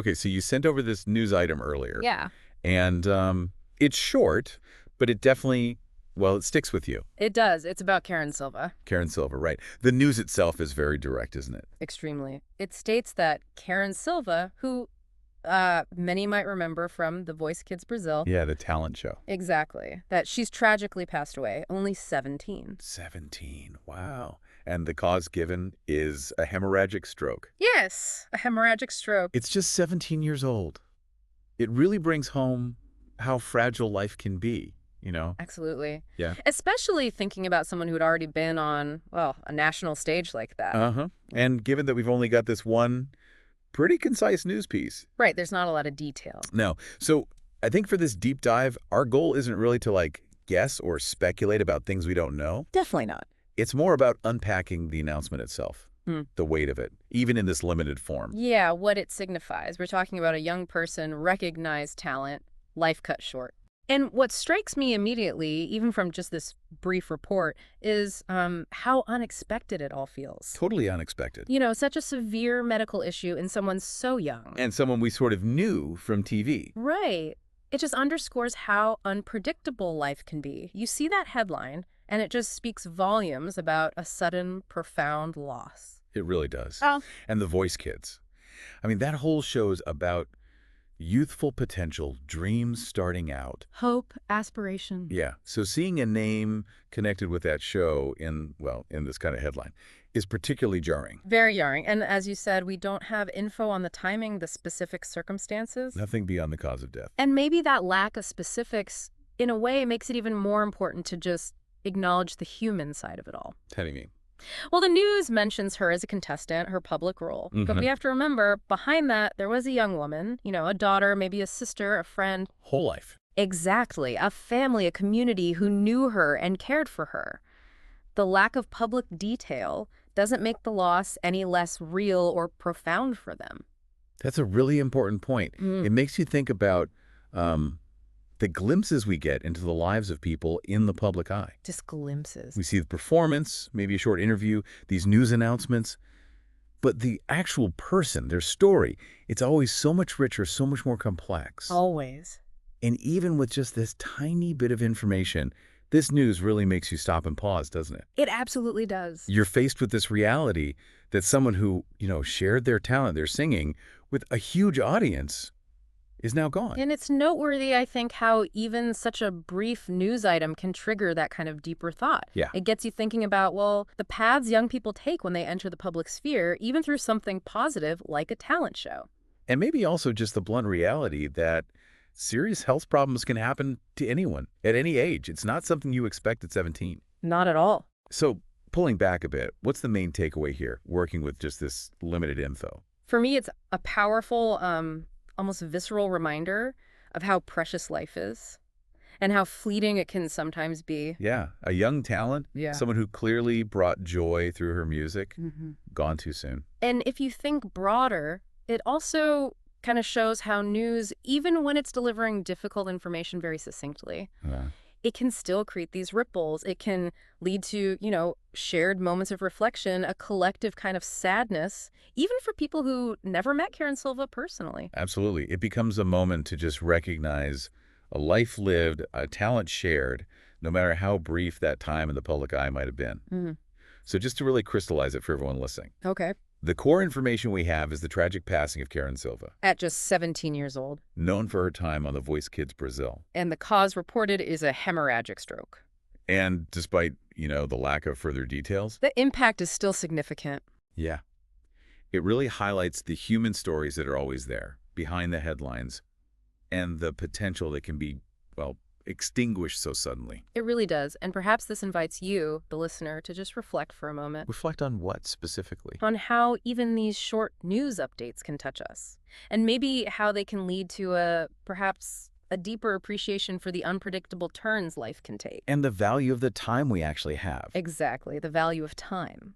Okay, so you sent over this news item earlier. Yeah, And it's short, but it definitely, well, it sticks with you. it does. It's about Karen Silva. Karen Silva, right. The news itself is very direct, isn't it? Extremely. It states that Karen Silva, who many might remember from The Voice Kids Brazil. Yeah, the talent show. Exactly. That she's tragically passed away, only 17. 17, wow. And the cause given is a hemorrhagic stroke. Yes, a hemorrhagic stroke. It's just 17 years old. It really brings home how fragile life can be, you know? Absolutely. Yeah. Especially thinking about someone who had already been on, well, a national stage like that. Uh-huh. And given that we've only got this one pretty concise news piece. Right, there's not a lot of detail. No. So I think for this deep dive, our goal isn't really to like guess or speculate about things we don't know. Definitely not. It's more about unpacking the announcement itself, the weight of it, even in this limited form. Yeah, what it signifies. We're talking about a young person, recognized talent, life cut short. And what strikes me immediately, even from just this brief report, is how unexpected it all feels. Totally unexpected. You know, such a severe medical issue in someone so young. And someone we sort of knew from TV. Right. It just underscores how unpredictable life can be. You see that headline, and it just speaks volumes about a sudden, profound loss. It really does. Oh. And the Voice Kids. I mean, that whole show's about youthful potential, dreams starting out. Hope, aspiration. Yeah. So seeing a name connected with that show in this kind of headline is particularly jarring. Very jarring. And as you said, we don't have info on the timing, the specific circumstances. Nothing beyond the cause of death. And maybe that lack of specifics, in a way, makes it even more important to just acknowledge the human side of it all. How do you mean? Well, the news mentions her as a contestant, her public role. But we have to remember, behind that, there was a young woman, you know, a daughter, maybe a sister, a friend. Whole life. Exactly. A family, a community who knew her and cared for her. The lack of public detail doesn't make the loss any less real or profound for them. That's a really important point. It makes you think about the glimpses we get into the lives of people in the public eye. Just glimpses. We see the performance, maybe a short interview, these news announcements. But the actual person, their story, it's always so much richer, so much more complex. Always. And even with just this tiny bit of information, this news really makes you stop and pause, doesn't it? It absolutely does. You're faced with this reality that someone who, shared their talent, their singing, with a huge audience is now gone. And it's noteworthy, I think, how even such a brief news item can trigger that kind of deeper thought. Yeah. It gets you thinking about, well, the paths young people take when they enter the public sphere, even through something positive like a talent show. And maybe also just the blunt reality that serious health problems can happen to anyone at any age. It's not something you expect at 17. Not at all. So pulling back a bit, what's the main takeaway here, working with just this limited info? For me, it's a powerful, almost visceral reminder of how precious life is and how fleeting it can sometimes be. Yeah, a young talent, someone who clearly brought joy through her music, gone too soon. And if you think broader, it also kind of shows how news, even when it's delivering difficult information very succinctly, it can still create these ripples. It can lead to, shared moments of reflection, a collective kind of sadness, even for people who never met Karen Silva personally. Absolutely. It becomes a moment to just recognize a life lived, a talent shared, no matter how brief that time in the public eye might have been. So just to really crystallize it for everyone listening. Okay. The core information we have is the tragic passing of Karen Silva. At just 17 years old. Known for her time on The Voice Kids Brazil. And the cause reported is a hemorrhagic stroke. And despite, the lack of further details, the impact is still significant. Yeah. It really highlights the human stories that are always there, behind the headlines, and the potential that can be, extinguished so suddenly. It really does. And perhaps this invites you, the listener, to just reflect for a moment. Reflect on what specifically? On how even these short news updates can touch us. And maybe how they can lead to perhaps a deeper appreciation for the unpredictable turns life can take. And the value of the time we actually have. Exactly, the value of time.